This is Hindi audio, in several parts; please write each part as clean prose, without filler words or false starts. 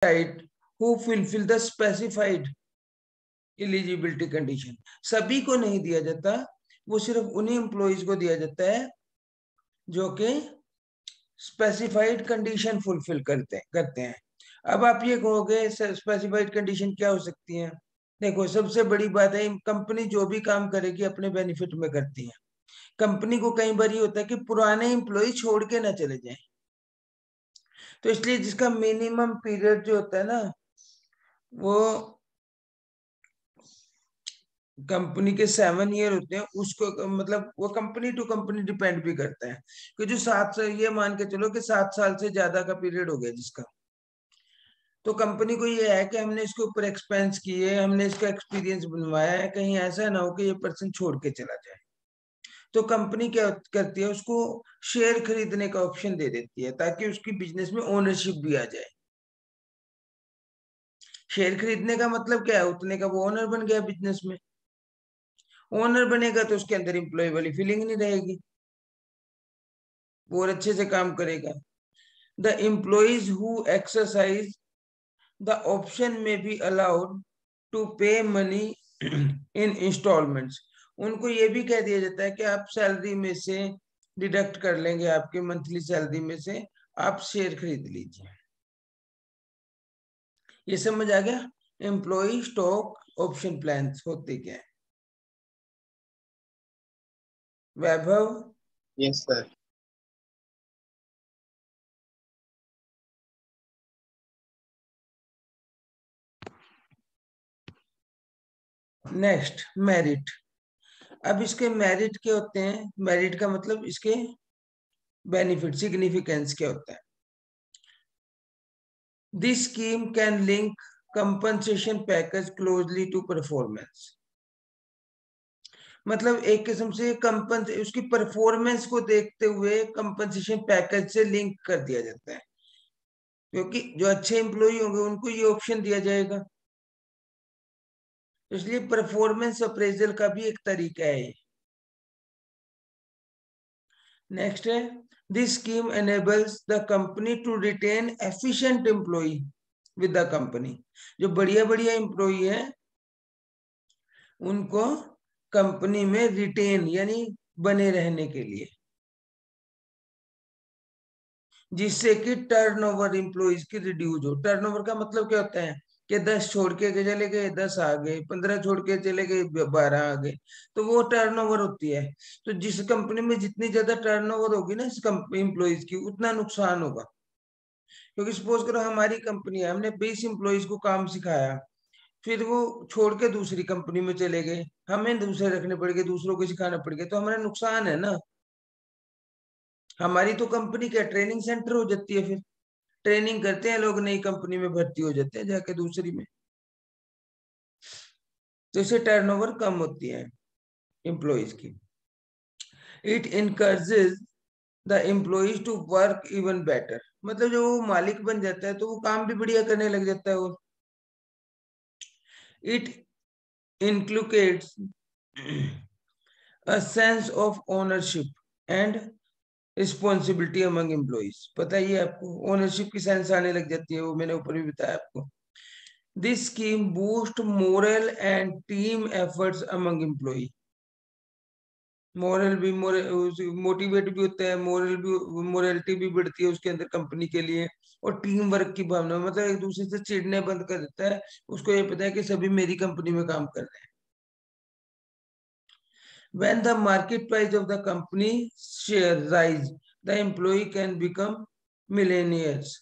who fulfill the specified eligibility condition. सभी को नहीं दिया जाता, वो सिर्फ उन्हीं एम्प्लॉइज को दिया जाता है जो कि स्पेसिफाइड कंडीशन फुलफिल करते हैं। अब आप ये कहोगे स्पेसिफाइड कंडीशन क्या हो सकती है? देखो, सबसे बड़ी बात है, कंपनी जो भी काम करेगी अपने बेनिफिट में करती है। कंपनी को कई बार ये होता है कि पुराने एम्प्लॉय छोड़ के ना चले जाएं, तो इसलिए जिसका मिनिमम पीरियड जो होता है ना, वो कंपनी के 7 ईयर होते हैं। उसको मतलब वो कंपनी टू कंपनी डिपेंड भी करता है कि जो 7 साल, ये मान के चलो कि 7 साल से ज्यादा का पीरियड हो गया जिसका, तो कंपनी को ये है कि हमने इसके ऊपर एक्सपेंस किए, हमने इसका एक्सपीरियंस बनवाया है, कहीं ऐसा ना हो कि ये पर्सन छोड़ के चला जाए। तो कंपनी क्या करती है, उसको शेयर खरीदने का ऑप्शन दे देती है ताकि उसकी बिजनेस में ओनरशिप भी आ जाए। शेयर खरीदने का मतलब क्या है? उतने का वो ओनर बन गया बिजनेस में। ओनर बनेगा तो उसके अंदर एम्प्लॉय वाली फीलिंग नहीं रहेगी, वो और अच्छे से काम करेगा। The employees who exercise the option में बी अलाउड टू पे मनी इन इंस्टॉलमेंट्स। उनको ये भी कह दिया जाता है कि आप सैलरी में से डिडक्ट कर लेंगे, आपके मंथली सैलरी में से आप शेयर खरीद लीजिए। ये समझ आ गया? एम्प्लॉय स्टॉक ऑप्शन प्लान होते क्या है? Vaibhav? Yes sir. Next, merit. अब इसके मेरिट क्या होते हैं? मेरिट का मतलब इसके बेनिफिट, सिग्निफिकेंस क्या होता है? This scheme can link compensation package closely to performance. मतलब एक किस्म से उसकी परफॉर्मेंस को देखते हुए कंपनसेशन पैकेज से लिंक कर दिया जाता है, क्योंकि जो अच्छे एम्प्लॉय होंगे उनको ये ऑप्शन दिया जाएगा। तो इसलिए परफॉर्मेंस अप्रेजल का भी एक तरीका है। नेक्स्ट है, this scheme enables the company to retain efficient employee with the company. जो बढ़िया बढ़िया एम्प्लॉय है उनको कंपनी में रिटेन यानी बने रहने के लिए, जिससे कि टर्नओवर एम्प्लॉइज की रिड्यूस हो। टर्नओवर का मतलब क्या होता है कि 10 छोड़ के चले गए, 10 आ गए, 15 छोड़ के चले गए, 12 आ गए, तो वो टर्नओवर होती है। तो जिस कंपनी में जितनी ज्यादा टर्नओवर होगी ना इस एम्प्लॉइज की, उतना नुकसान होगा। क्योंकि सपोज करो हमारी कंपनी है, हमने 20 एम्प्लॉइज को काम सिखाया, फिर वो छोड़ के दूसरी कंपनी में चले गए, हमें दूसरे रखने पड़ गए, दूसरों को सिखाना पड़ गया, तो हमारा नुकसान है ना। हमारी तो कंपनी क्या ट्रेनिंग सेंटर हो जाती है, फिर ट्रेनिंग करते हैं लोग, नई कंपनी में भर्ती हो जाते हैं जाके दूसरी में, तो इससे टर्नओवर कम होती है एम्प्लॉइज की। It encourages the employees to work even better. मतलब जो वो मालिक बन जाता है तो वो काम भी बढ़िया करने लग जाता है। और it includes a sense of ownership and responsibility among employees. पता ही है आपको, ओनरशिप की सेंस आने लग जाती है, वो मैंने ऊपर भी बताया आपको। This scheme boost morale and team efforts among employee. Morale भी मोटिवेट भी होता है, मोरल भी, मोरलिटी भी बढ़ती है उसके अंदर कंपनी के लिए। और टीम वर्क की भावना, मतलब एक दूसरे से चिढ़ने बंद कर देता है, उसको ये पता है कि सभी मेरी कंपनी में काम कर रहे हैं। When the market price of the company share rise, the employee can become millionaires.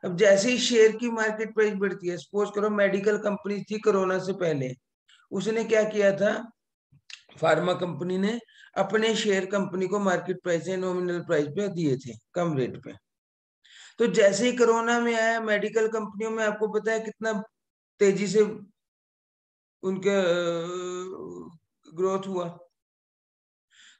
अब जैसे ही शेयर की मार्केट प्राइस बढ़ती है, सपोज करो मेडिकल कंपनी थी कोरोना से पहले, उसने क्या किया था, फार्मा कंपनी ने अपने शेयर कंपनी को मार्केट प्राइस से नॉमिनल प्राइस पे दिए थे, कम रेट पे। तो जैसे ही कोरोना में आया, मेडिकल कंपनियों में आपको पता है कितना तेजी से उनके ग्रोथ हुआ।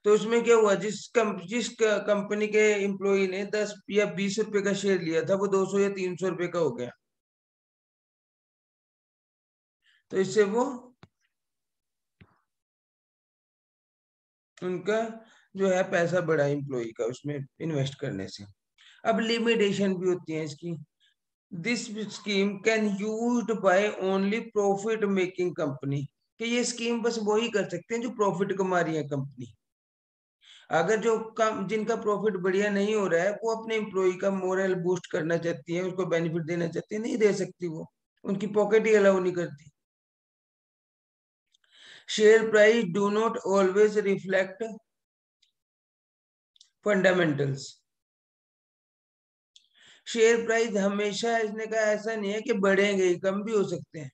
तो उसमें क्या हुआ, जिस कंपनी के एम्प्लॉय ने 10 या 20 रुपए का शेयर लिया था, वो 200 या 300 रुपए का हो गया। तो इससे वो उनका जो है पैसा बढ़ा एम्प्लॉय का उसमें इन्वेस्ट करने से। अब लिमिटेशन भी होती है इसकी। This scheme can used by only profit making company, कि ये स्कीम बस वही कर सकते हैं जो प्रॉफिट कमा रही है कंपनी। अगर जो कम जिनका प्रॉफिट बढ़िया नहीं हो रहा है, वो अपने एम्प्लॉय का मोरल बूस्ट करना चाहती है, उसको बेनिफिट देना चाहती है, नहीं दे सकती, वो उनकी पॉकेट ही अलाउ नहीं करती। Share price do not always reflect fundamentals. Share price हमेशा, इसने कहा ऐसा नहीं है कि बढ़ेंगे, कम भी हो सकते हैं।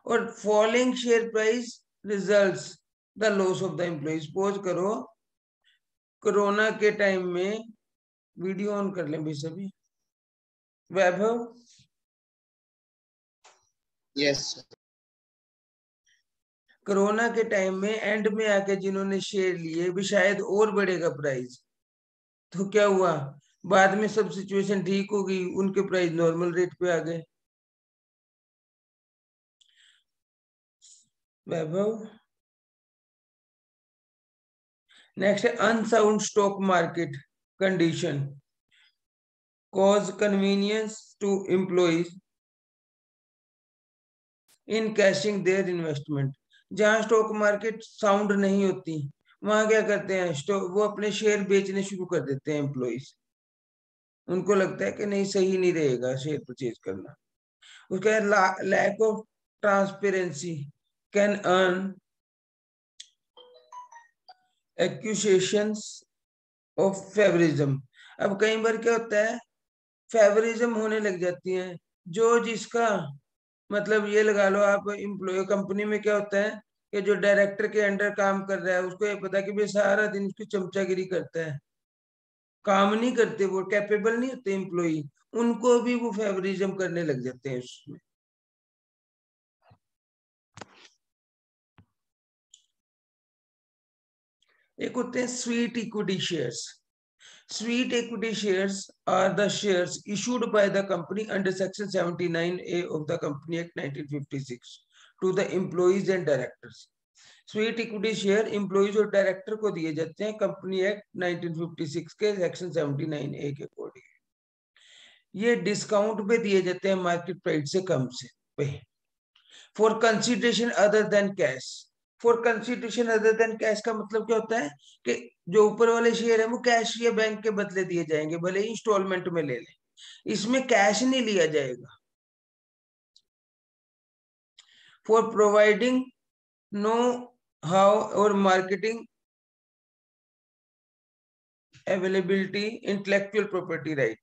और falling share price results the loss of the employee. Suppose करो कोरोना के टाइम में, वीडियो ऑन कर लें भाई सभी, वैभव। यस। कोरोना के टाइम में एंड में आके जिन्होंने शेयर लिए भी शायद और बढ़ेगा प्राइस, तो क्या हुआ, बाद में सब सिचुएशन ठीक हो गई, उनके प्राइस नॉर्मल रेट पे आ गए। वैभव नेक्स्ट है unsound stock market condition cause convenience to employees in cashing their investment. जहां स्टॉक मार्केट साउंड नहीं होती, वहां क्या करते हैं, स्टॉक वो अपने शेयर बेचने शुरू कर देते हैं एम्प्लॉइज। उनको लगता है कि नहीं, सही नहीं रहेगा शेयर परचेज करना। उसका lack of transparency can earn accusations of favouritism. अब कई बार क्या होता है, फेवरिज्म होने लग जाती है, जो जिसका मतलब ये लगा लो आप, एम्प्लॉय कंपनी में क्या होता है कि जो डायरेक्टर के अंडर काम कर रहा है, उसको ये पता है कि भाई सारा दिन उसकी चमचागिरी करता है, काम नहीं करते, वो कैपेबल नहीं होते एम्प्लॉय, उनको भी वो फेवरिज्म करने लग जाते हैं उसमें। एक होते हैं sweet equity shares. Sweet equity shares are the shares issued by the company under Section 79A of the Company Act 1956 to the employees and directors. Sweet equity share employees और डायरेक्टर को दिए जाते हैं कंपनी एक्ट 1956 के सेक्शन 79A के अकॉर्डिंग। ये डिस्काउंट पे दिए जाते हैं मार्केट प्राइस से कम से पे, for consideration other than cash. For consideration other than cash का मतलब क्या होता है कि जो ऊपर वाले शेयर है वो कैश या बैंक के बदले दिए जाएंगे, भले ही इंस्टॉलमेंट में ले लें, इसमें कैश नहीं लिया जाएगा। फॉर प्रोवाइडिंग नो हाउ और marketing availability intellectual property right.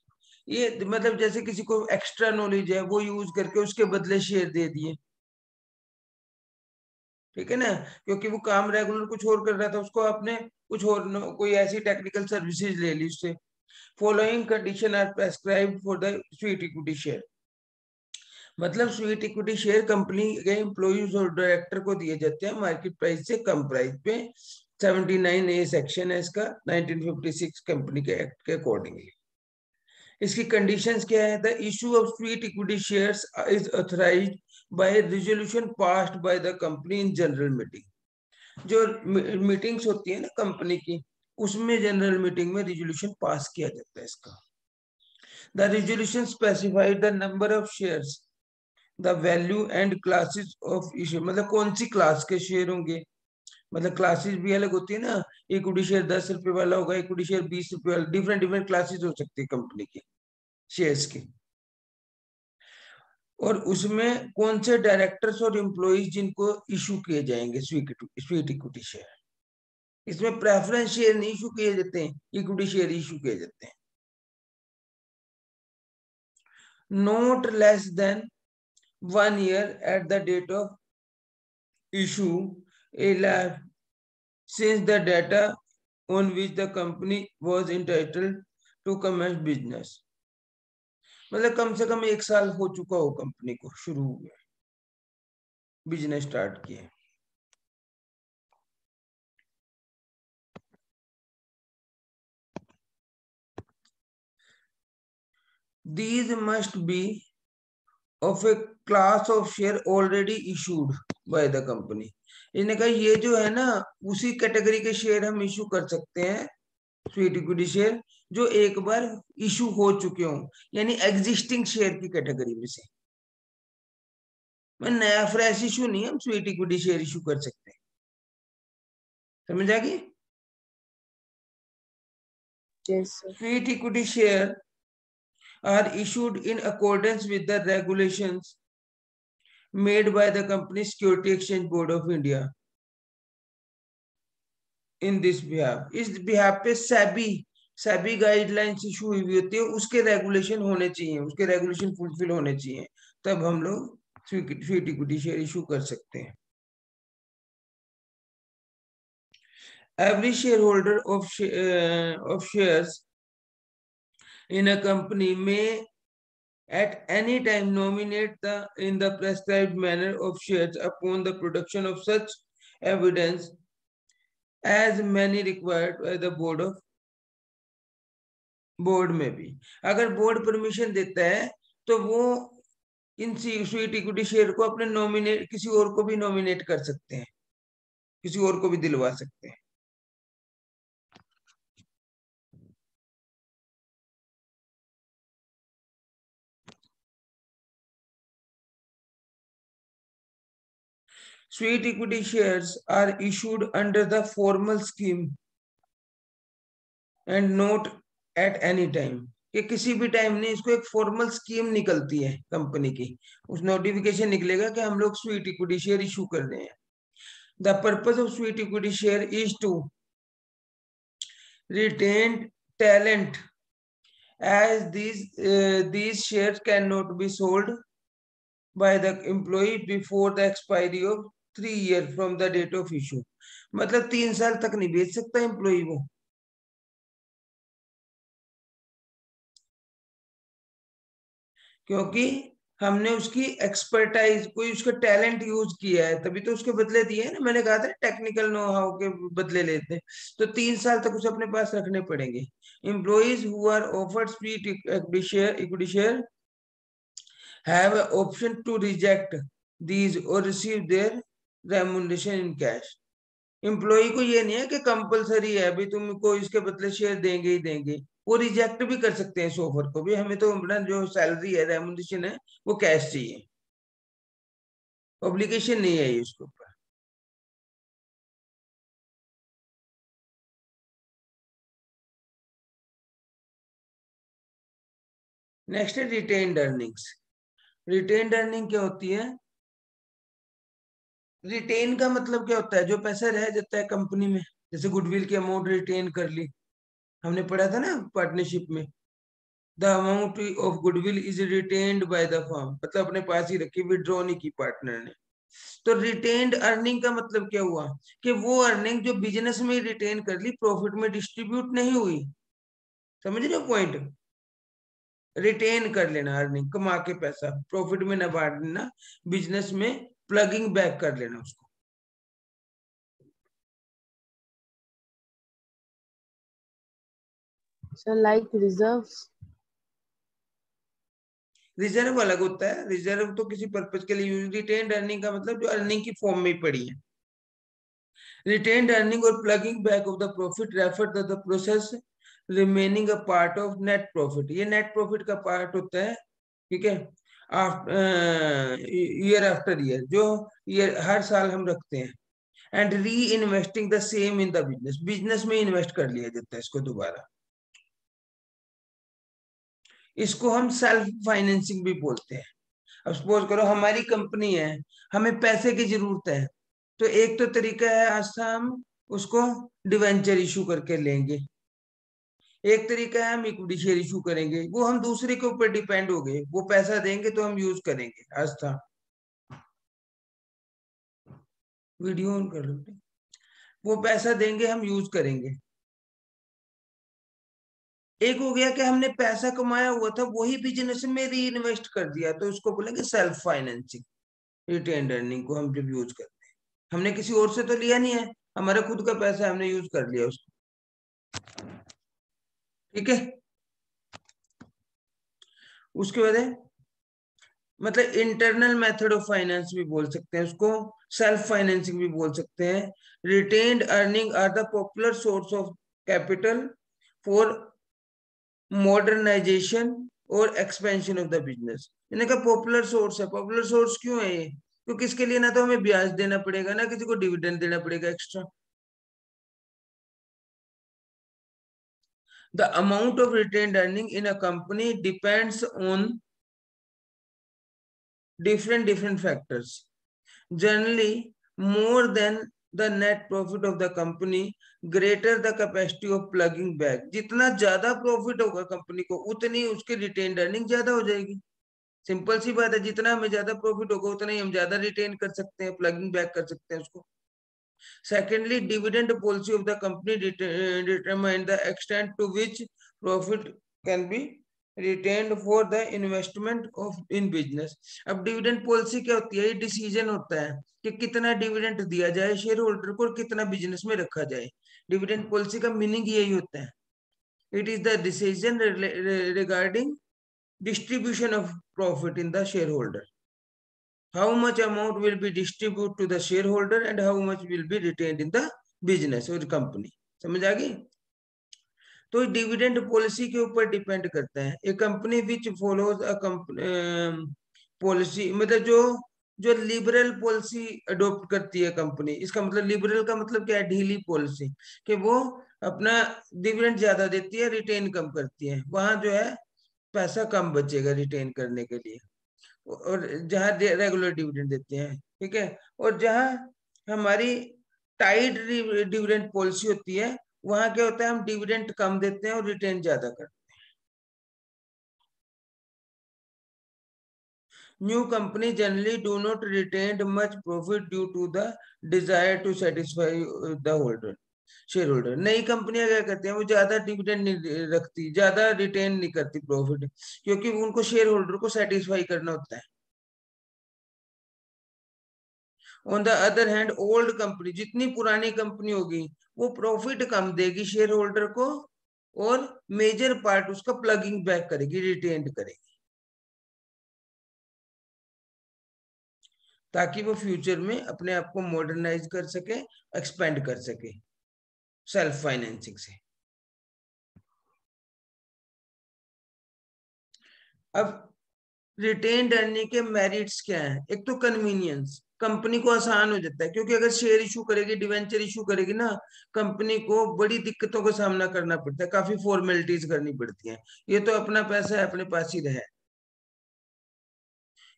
ये मतलब जैसे किसी को एक्स्ट्रा नॉलेज है, वो यूज करके उसके बदले शेयर दे दिए, ठीक है ना, क्योंकि वो काम रेगुलर कुछ और कर रहा था, उसको आपने कुछ और कोई ऐसी टेक्निकल सर्विसेज ले ली उससे। Following condition are prescribed for the sweet equity share. मतलब स्वीट इक्विटी शेयर कंपनी के एम्प्लॉइज और डायरेक्टर को दिए जाते हैं मार्केट प्राइस से कम प्राइस पे। 79A सेक्शन है इसका 1956 कंपनी के एक्ट के अकॉर्डिंगली। इसकी कंडीशंस क्या है, the issue of sweet equity shares is authorised bye resolution passed by the company in general meeting. जो मीटिंग्स होती है ना कंपनी की, उसमें जनरल मीटिंग में रेजोल्यूशन पास किया जाता है इसका। The resolution specified the number of shares, the value and classes of issue. मतलब कौन सी क्लास के शेयर होंगे, मतलब क्लासेस भी अलग होती है ना, इक्विटी शेयर 10 रुपए वाला होगा, इक्विटी शेयर 20 रुपए वाला, डिफरेंट डिफरेंट क्लासेस हो सकती है कंपनी की शेयर्स की। और उसमें कौन से डायरेक्टर्स और एम्प्लॉइज जिनको इशू किए जाएंगे स्वीट इक्विटी शेयर। इसमें प्रेफरेंस शेयर नहीं इशू किए जाते हैं, इक्विटी शेयर इशू किए जाते हैं। Not less than 1 year at the date of issue since the data on which the company was entitled to commence business। मतलब कम से कम 1 साल हो चुका हो कंपनी को शुरू हुए, बिजनेस स्टार्ट किए। These must be of a class of share already issued by the company। इन्हें कहा ये जो है ना, उसी कैटेगरी के शेयर हम इशू कर सकते हैं स्वीट इक्विटी शेयर, जो एक बार इशू हो चुके हों, यानी एग्जिस्टिंग शेयर की कैटेगरी में से। मैं नया फ्रेश इशू नहीं, हम स्वीट इक्विटी शेयर इशू कर सकते हैं। समझ आ गई? Sweet equity share are issued in accordance with the regulations made by the company Security Exchange Board of India in this behalf। इस behalf पे सेबी गाइडलाइंस इशू हुई होती है, उसके रेगुलेशन होने चाहिए, उसके रेगुलेशन फुलफिल होने चाहिए, तब हम लोग स्वीट इक्विटी शेयर इशू कर सकते हैं। Every shareholder of shares in a company may at any time nominate in the prescribed manner of shares upon the production of such evidence as many required by the board में भी। अगर बोर्ड परमिशन देता है तो वो इन स्वीट इक्विटी शेयर को अपने नॉमिनेट, किसी और को भी नॉमिनेट कर सकते हैं, किसी और को भी दिलवा सकते हैं। Sweet equity shares are issued under the formal scheme and not at any time। कि किसी भी टाइम नहीं, इसको एक फॉर्मल स्कीम निकलती है कंपनी की, उस नोटिफिकेशन निकलेगा कि हम लोग स्वीट इक्विटी शेयर इशू कर रहे हैं। The purpose of sweet equity share is to retain talent as these shares cannot be sold by the employee before the expiry of 3 years from the date of issue। मतलब 3 साल तक नहीं बेच सकता एम्प्लॉय वो, क्योंकि हमने उसकी एक्सपर्टाइज, कोई उसका टैलेंट यूज किया है, तभी तो उसके बदले दिए हैं ना। मैंने कहा था टेक्निकल नो हाउ के बदले लेते हैं, तो 3 साल तक उसे अपने पास रखने पड़ेंगे। Employees who are offered sweat equity share have an option to reject these or receive their remuneration in cash। Employee को ये नहीं है कि कंपलसरी है भाई तुमको इसके बदले शेयर देंगे ही देंगे, वो रिजेक्ट भी कर सकते हैं इस ऑफर को भी, हमें तो अपना जो सैलरी है, रेमुनेशन है, वो कैश चाहिए, ऑब्लिगेशन नहीं है ये उसके ऊपर। नेक्स्ट है रिटेन्ड अर्निंग्स। रिटेन्ड अर्निंग क्या होती है? रिटेन का मतलब क्या होता है? जो पैसा रह जाता है कंपनी में, जैसे गुडविल की अमाउंट रिटेन कर ली, हमने पढ़ा था ना पार्टनरशिप में। The amount of goodwill is retained by the firm, मतलब अपने पास ही रखी, विड्रॉ नहीं की पार्टनर ने। तो रिटेन्ड अर्निंग का मतलब क्या हुआ? कि वो अर्निंग जो बिजनेस में रिटेन कर ली, प्रॉफिट में डिस्ट्रीब्यूट नहीं हुई। समझ रहे हो पॉइंट? रिटेन कर लेना अर्निंग, कमा के पैसा प्रॉफिट में न बांट देना, बिजनेस में प्लगिंग बैक कर लेना उसको। So like reserves? रिजर्व अलग होता है, रिजर्व तो किसी पर्पज के लिए यूज, रिटेन्ड अर्निंग का मतलब जो अर्निंग की फॉर्म में पड़ी है। रिटेन्ड अर्निंग और plugging back of the profit refer to the process remaining a part of net profit. ये नेट प्रॉफिट का पार्ट होता है, ठीक है, ईयर आफ्टर ईयर, जो ईयर हर साल हम रखते हैं। And reinvesting the same in the business, business में इन्वेस्ट कर लिया जाता है इसको दोबारा। इसको हम सेल्फ फाइनेंसिंग भी बोलते हैं। अब सपोज करो हमारी कंपनी है, हमें पैसे की जरूरत है, तो एक तो तरीका है आज हम उसको डिवेंचर इशू करके लेंगे, एक तरीका है हम इक्विटी शेयर इशू करेंगे, वो हम दूसरे के ऊपर डिपेंड हो गए, वो पैसा देंगे तो हम यूज करेंगे। आज था वीडियो ऑन कर लो, वो पैसा देंगे हम यूज करेंगे। एक हो गया कि हमने पैसा कमाया हुआ था वही बिजनेस में री इन्वेस्ट कर दिया, तो उसको बोलेंगे सेल्फ फाइनेंसिंग। रिटेन्ड अर्निंग को हम जब यूज करते हैं, हमने किसी और से तो लिया नहीं है, हमारा खुद का पैसा, हमने यूज कर लिया उसको, ठीक है। उसके बाद है, मतलब इंटरनल मेथड ऑफ फाइनेंस भी बोल सकते हैं उसको, सेल्फ फाइनेंसिंग भी बोल सकते हैं। Retained earning are the popular source of capital for modernisation और एक्सपेंशन ऑफ द बिजनेस। इन्हें का पॉपुलर सोर्स है। पॉपुलर सोर्स क्यों है ये? क्योंकि इसके लिए ना तो हमें ब्याज देना पड़ेगा, ना किसी को डिविडेंड देना पड़ेगा extra. The amount of retained earning in a company depends on different factors. Generally, more than the net profit of the company, greater the capacity of plugging back. जितना ज्यादा प्रॉफिट होगा कंपनी को, उतनी उसकी रिटेन्ड अर्निंग ज्यादा हो जाएगी। सिंपल सी बात है, जितना हमें ज्यादा प्रॉफिट होगा उतना ही हम ज्यादा रिटेन कर सकते हैं, प्लगिंग बैक कर सकते हैं उसको। Secondly, dividend policy of the company determine the extent to which profit can be retained for the investment of in business. अब डिविडेंड पॉलिसी क्या होती है? ये डिसीजन होता है कि कितना डिविडेंड दिया जाए शेयर होल्डर को और कितना बिजनेस में रखा जाए। डिविडेंड पॉलिसी का मीनिंग यही होता है। It is the decision regarding distribution of profit in the shareholder. How much amount will be distributed to the shareholder and how much will be retained in the business or company. समझ आ गई? तो डिविडेंड पॉलिसी के ऊपर डिपेंड करता है। A company which follows a policy, मतलब जो जो लिबरल पॉलिसी अडॉप्ट करती है कंपनी। इसका मतलब लिबरल का मतलब क्या है? ढीली पॉलिसी, कि वो अपना डिविडेंड ज्यादा देती है, रिटेन कम करती है। वहां जो है पैसा कम बचेगा रिटेन करने के लिए। और जहां रेगुलर डिविडेंड देते हैं, ठीक है। और जहां हमारी टाइट डिविडेंड पॉलिसी होती है, वहां क्या होता है? हम डिविडेंड कम देते हैं और रिटेन ज्यादा करते हैं। New company generally do not retain much profit due to the desire to satisfy the holder, share holder. नई कंपनियां क्या करती हैं? वो ज्यादा डिविडेंड नहीं रखती, ज्यादा रिटेन नहीं करती प्रॉफिट, क्योंकि उनको शेयर होल्डर को सेटिस्फाई करना होता है। On the other hand, old company, जितनी पुरानी कंपनी होगी, वो प्रॉफिट कम देगी शेयर होल्डर को और मेजर पार्ट उसका प्लगिंग बैक करेगी, रिटेन करेगी, ताकि वो फ्यूचर में अपने आप को मॉडर्नाइज कर सके, एक्सपेंड कर सके सेल्फ फाइनेंसिंग से। अब रिटेन्ड अर्निंग के मेरिट्स क्या है? एक तो कन्वीनियंस, कंपनी को आसान हो जाता है, क्योंकि अगर शेयर इशू करेगी, डिवेंचर इशू करेगी ना, कंपनी को बड़ी दिक्कतों का सामना करना पड़ता है, काफी फॉर्मेलिटीज करनी पड़ती हैं। ये तो अपना पैसा है, अपने पास ही रहे।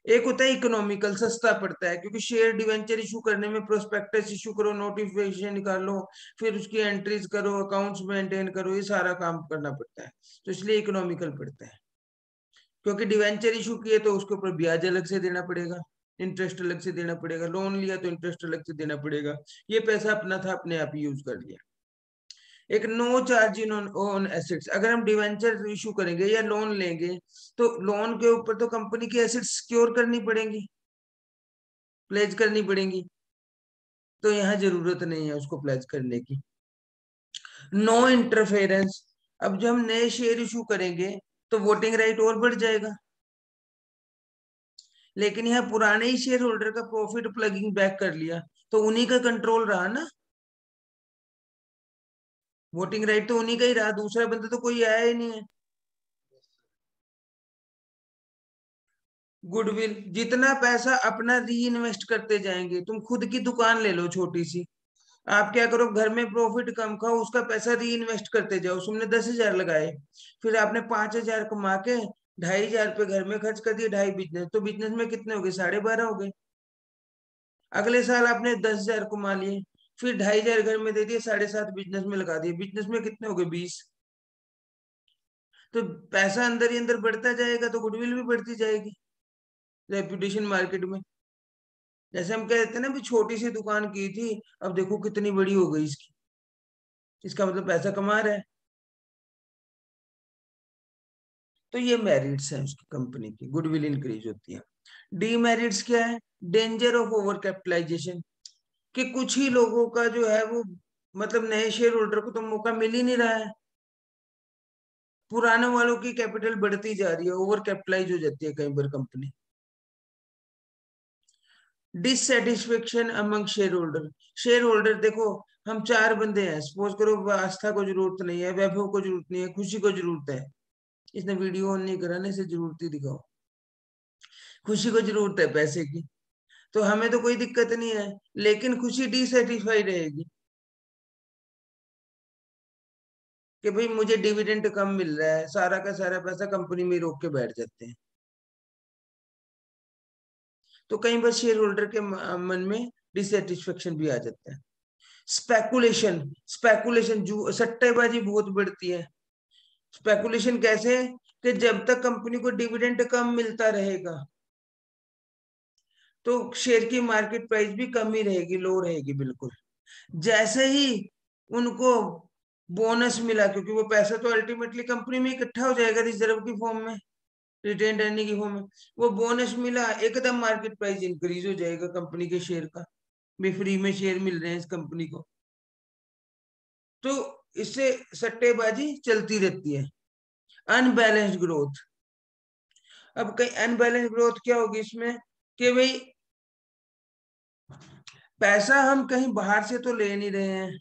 एक होता है इकोनॉमिकल, सस्ता पड़ता है, क्योंकि शेयर डिवेंचर इशू करने में प्रोस्पेक्टस इशू करो, नोटिफिकेशन निकालो, फिर उसकी एंट्रीज करो, अकाउंट्स मेंटेन करो, ये सारा काम करना पड़ता है, तो इसलिए इकोनॉमिकल पड़ता है। क्योंकि डिवेंचर इशू किए तो उसके ऊपर ब्याज अलग से देना पड़ेगा, इंटरेस्ट अलग से देना पड़ेगा, लोन लिया तो इंटरेस्ट अलग से देना पड़ेगा। ये पैसा अपना था, अपने आप ही यूज कर लिया। एक no charge in on assets, अगर हम डिवेंचर इशू करेंगे या लोन लेंगे, तो लोन के ऊपर तो कंपनी की एसेट्स सिक्योर करनी पड़ेंगी, प्लेज करनी पड़ेंगी, तो यहाँ जरूरत नहीं है उसको प्लेज करने की। नो इंटरफेरेंस, अब जब हम नए शेयर इशू करेंगे तो वोटिंग राइट और बढ़ जाएगा, लेकिन यहाँ पुराने ही शेयर होल्डर का प्रॉफिट प्लगिंग बैक कर लिया तो उन्हीं का कंट्रोल रहा ना, वोटिंग राइट तो उन्हीं का ही रहा, दूसरा बंदा तो कोई आया ही नहीं है। गुडविल, जितना पैसा अपना री इन्वेस्ट करते जाएंगे, तुम खुद की दुकान ले लो छोटी सी, आप क्या करो, घर में प्रॉफिट कम खाओ, उसका पैसा री इन्वेस्ट करते जाओ। तुमने 10,000 लगाए, फिर आपने 5,000 कमा के 2,500 पे घर में खर्च कर दिए, 2.5 बिजनेस, तो बिजनेस में कितने हो गए? 12.5 हो गए। अगले साल आपने 10,000 कमा लिए, फिर 2,500 घर में दे दिए, 7.5 बिजनेस में लगा दिए, बिजनेस में कितने हो गए? 20। तो पैसा अंदर ही अंदर बढ़ता जाएगा, तो गुडविल भी बढ़ती जाएगी, रेपुटेशन मार्केट में। जैसे हम कहते हैं ना, भी छोटी सी दुकान की थी, अब देखो कितनी बड़ी हो गई इसकी, इसका मतलब पैसा कमा रहा है। तो ये मेरिट्स हैं उसकी, कंपनी की गुडविल इंक्रीज होती है। डीमेरिट्स क्या है? डेंजर ऑफ ओवर कैपिटलाइजेशन, कि कुछ ही लोगों का जो है वो, मतलब नए शेयर होल्डर को तो मौका मिल ही नहीं रहा है, पुराने वालों की कैपिटल बढ़ती जा रही है, ओवर कैपिटलाइज हो जाती है कई बार company. Dissatisfaction among shareholder, share holder देखो, हम 4 बंदे हैं, सपोज करो आस्था को जरूरत नहीं है, वैभव को जरूरत नहीं है, खुशी को जरूरत है, इसने वीडियो ऑन नहीं करा ना, इसे जरूरत ही दिखाओ। खुशी को जरूरत है पैसे की, तो हमें तो कोई दिक्कत नहीं है, लेकिन खुशी डिसेटिस्फाई रहेगी कि भाई मुझे डिविडेंड कम मिल रहा है, सारा का सारा पैसा कंपनी में रोक के बैठ जाते हैं। तो कई बार शेयर होल्डर के मन में डिससेटिस्फेक्शन भी आ जाता है। स्पेकुलेशन, स्पेकुलेशन जो सट्टेबाजी बहुत बढ़ती है। स्पेकुलेशन कैसे? कि जब तक कंपनी को डिविडेंड कम मिलता रहेगा तो शेयर की मार्केट प्राइस भी कम ही रहेगी, लो रहेगी बिल्कुल। जैसे ही उनको बोनस मिला, क्योंकि वो पैसा तो अल्टीमेटली कंपनी में इकट्ठा हो जाएगा रिजर्व की फॉर्म में, रिटेन अर्निंग की फॉर्म में, वो बोनस मिला एकदम मार्केट प्राइस इंक्रीज हो जाएगा कंपनी के शेयर का, भी फ्री में शेयर मिल रहे हैं इस कंपनी को। तो इससे सट्टेबाजी चलती रहती है। अनबैलेंस्ड ग्रोथ, अब कहीं अनबैलेंस ग्रोथ क्या होगी इसमें कि भाई पैसा हम कहीं बाहर से तो ले नहीं रहे हैं,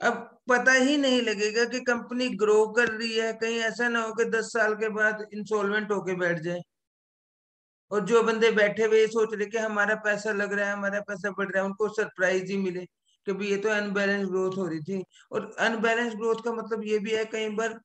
अब पता ही नहीं लगेगा कि कंपनी ग्रो कर रही है, कहीं ऐसा ना हो कि 10 साल के बाद इंसॉल्वेंट होके बैठ जाए, और जो बंदे बैठे हुए ये सोच रहे कि हमारा पैसा लग रहा है, हमारा पैसा बढ़ रहा है, उनको सरप्राइज ही मिले कि भाई ये तो अनबैलेंस ग्रोथ हो रही थी। और अनबैलेंस ग्रोथ का मतलब ये भी है कई बार